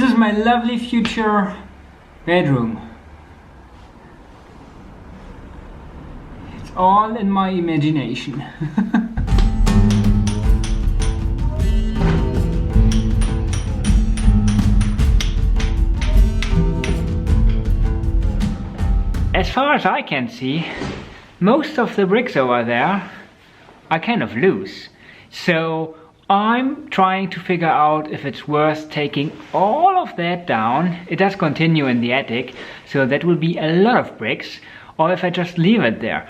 is my lovely future bedroom. It's all in my imagination. As far as I can see, most of the bricks over there are kind of loose. So I'm trying to figure out if it's worth taking all of that down. It does continue in the attic, so that will be a lot of bricks, or if I just leave it there.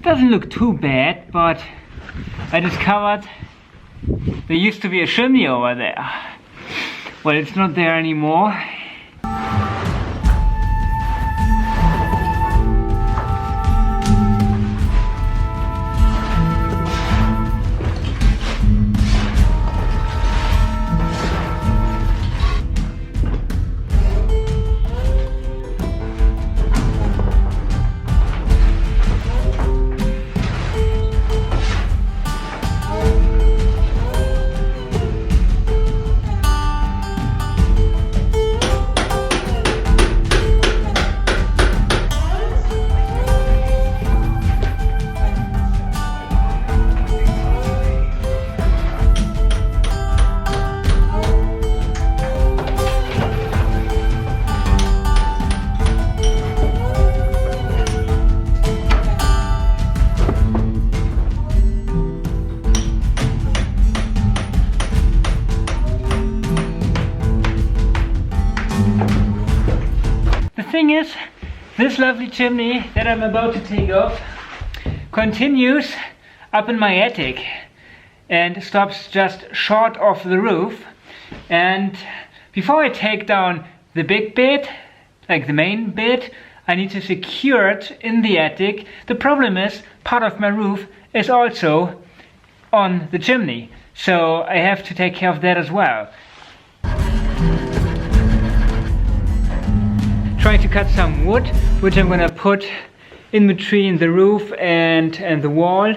Doesn't look too bad, but I discovered there used to be a chimney over there. Well, it's not there anymore. The thing is, this lovely chimney that I'm about to take off continues up in my attic and stops just short of the roof. And before I take down the big bit, like the main bit, I need to secure it in the attic. The problem is, part of my roof is also on the chimney, so I have to take care of that as well. Trying to cut some wood, which I'm gonna put in between the roof and the wall,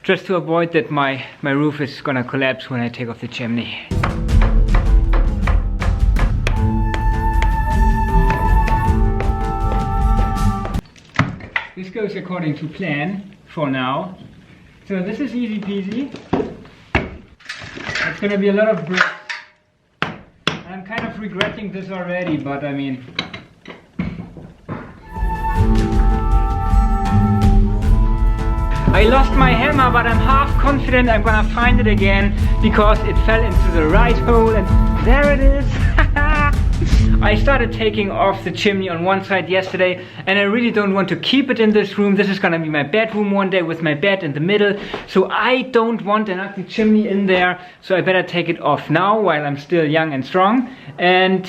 just to avoid that my roof is gonna collapse when I take off the chimney. This goes according to plan for now. So this is easy peasy. It's gonna be a lot of bricks. I'm kind of regretting this already, but I mean, I lost my hammer, but I'm half confident I'm gonna find it again because it fell into the right hole, and there it is. I started taking off the chimney on one side yesterday, and I really don't want to keep it in this room. This is gonna be my bedroom one day with my bed in the middle, so I don't want an ugly chimney in there, so I better take it off now while I'm still young and strong. And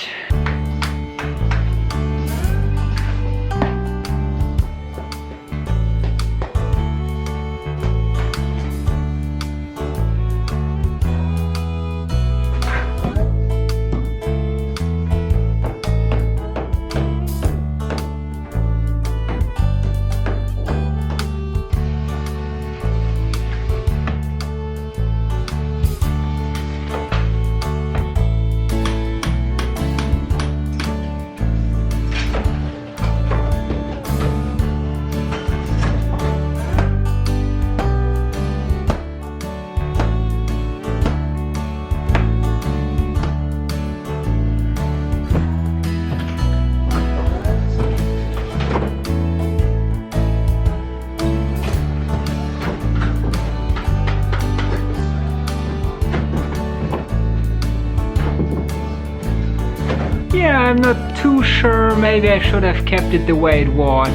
I'm not too sure, maybe I should have kept it the way it was.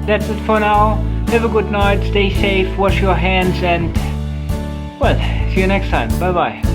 That's it for now. Have a good night, stay safe, wash your hands, and well, see you next time. Bye bye.